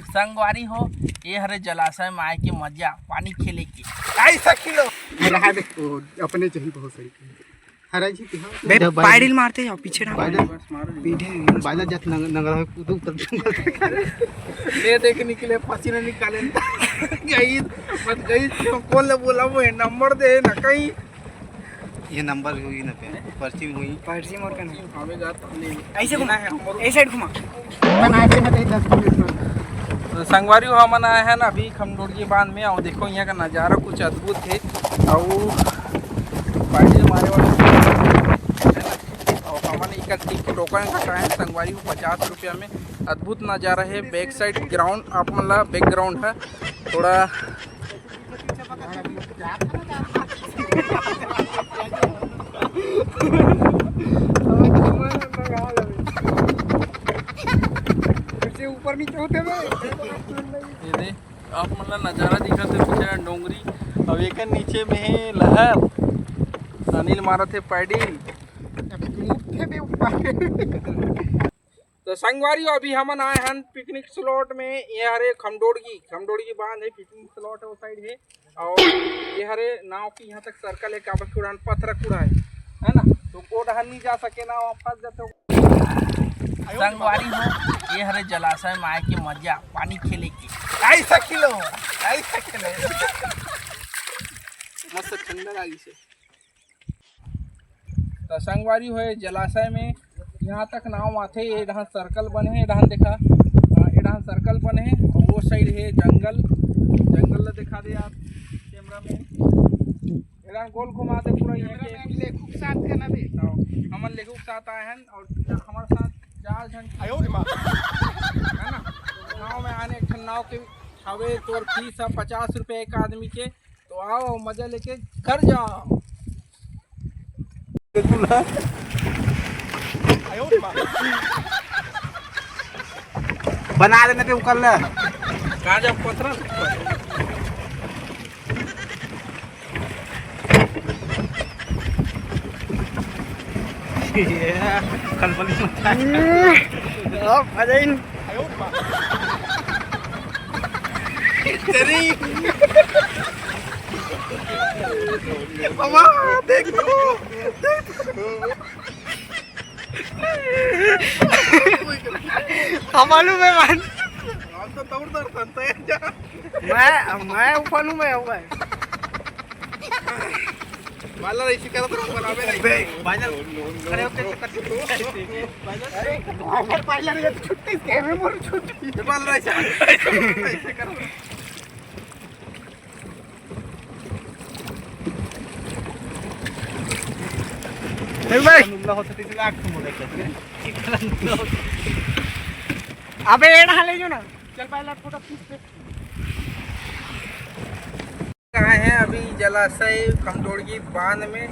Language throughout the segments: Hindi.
संगवारी हो ये हरे जलाशय में आए के मजा पानी खेले की ऐसा खिलो रहा दे अपने चाहिए बहुत सही हरा जी बे पायरिल मारते जाओ पीछे ना बाजा जात नगर है कूद उतर ले देख निकले पसीना निकाले गई मत गई कौन बोला वो नंबर दे ना कहीं ये नंबर हुई ना पे पर्ची मोर का नहीं आवेगा तो ले ऐसे घुमा है ऐसे साइड घुमा बनाते हैं 10 मिनट तो संगवारी हो हम आए हैं ना अभी खमडोड़गी बांध में और देखो यहाँ का नज़ारा कुछ अद्भुत है और पार्टी हमारे और हमने एक टोकन कटा है संगवारी को 50 रुपया में। अद्भुत नज़ारा है। बैक साइड ग्राउंड आप मतलब बैकग्राउंड है थोड़ा ऊपर नीचे होते हुए ये आप मतलब नज़ारा दिखा थे पीछे डोंगरी और एक नीचे में है लहर अनिल मारा थे पैडी तो संगवारी अभी हम आए हैं पिकनिक स्लॉट में। ये हरे खमडोड़गी बांध है पिकनिक स्लॉट है वो साइड है और ये हरे नाव की यहाँ तक सर्कल है काबल कुड़ान पत्थर कूड़ा है ना तो कोड नहीं जा सके ना वहाँ फंस जाते संगवारी हो ये हरे जलाशय में आए के मजा पानी खेले की ऐसा खिलो मस्त ठंडा लगी से। तो संगवारी हो जलाशय में यहाँ तक नाव आते ये यहाँ सर्कल बने हैं यहाँ देखा यहाँ सर्कल बने हैं और वो साइड है जंगल दिखा दे आप कैमरा में यहाँ गोल घुमा दे पूरा लेखुक साथ के ना दे हमन लेखुक साथ आए हैं और हमारे साथ 4 जन है ना। नाव में आने एक नाव के हवे तो फीस है 50 रुपये एक आदमी के तो आओ मजा लेके घर जाओ। बना देने पे कर ले कहाँ जब पत्थर खलबली मालूम है मान तो दौड़ संता है मैं ऊपर हूँ मैं हुआ वाला ऐसी करत रहो बनावे नहीं बाजल खड़े होके पार्लर ये छुट्टी कैमरे मोर छुट्टी बाल रहा है ऐसे करो भाई अबे एड़ा ले जो ना चल पहले फोटो खींच कहाँ हैं अभी जलाशय खमडोड़गी बांध में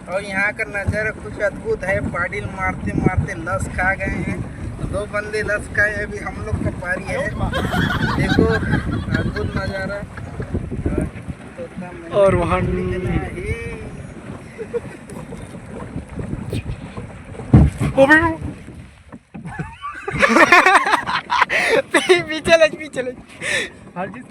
और यहाँ का नज़ारा कुछ अद्भुत है। पाडिल मारते मारते लस खा गए हैं तो 2 बंदे लस खाए अभी हम लोग का पारी है। देखो अद्भुत नज़ारा और वहाँ पीछे ले हर चीज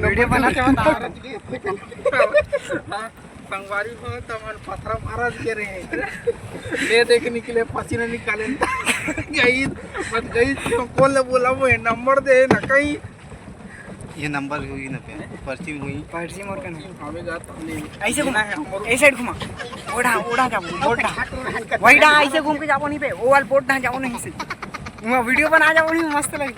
वीडियो बनाते संगवारी हो तो मन पत्थर मारा के रहे ले देख निकले पसीना निकाले गई मत गई कौन बोला वो नंबर दे ना कहीं ये नंबर हुई ना पे पर्ची मोर का नहीं आवेगा तो ले ऐसे घुमा है ऐसे साइड घुमा ओढ़ा जाओ वही डा ऐसे घूम के जाओ नहीं पे वो वाल बोट ना जाओ नहीं से मैं वीडियो बना जाओ नहीं मस्त लगे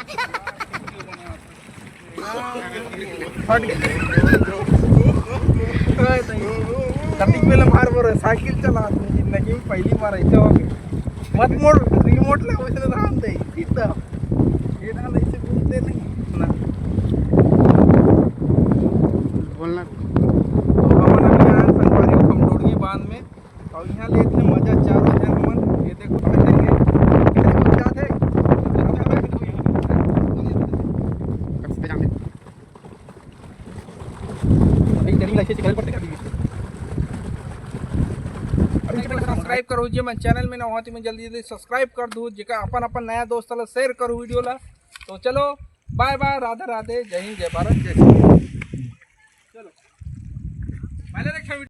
कभी पहले मार बोल साइकिल चला जिंदगी में पहली बार ऐसे हो गए मत मोड़ रिमोट ले वैसे ध्यान दे सीधा ये ना ऐसे घूमते नहीं ना बोलना तो हम अभी आए संगवारी खमडोड़गी बांध में और यहाँ लेते मजा 4 जन हमन ये देखो में अभी ट्रेनिंग लाइसेंस निकाल पड़ते सब्सक्राइब करो जे मैं चैनल में ना होती मैं जल्दी जल्दी सब्सक्राइब कर दूँ जेका अपन अपन नया दोस्त ला शेयर करूँ वीडियो ला। तो चलो बाय बाय, राधे राधे, जय हिंद, जय भारत, जय श्री राम। चलो पहले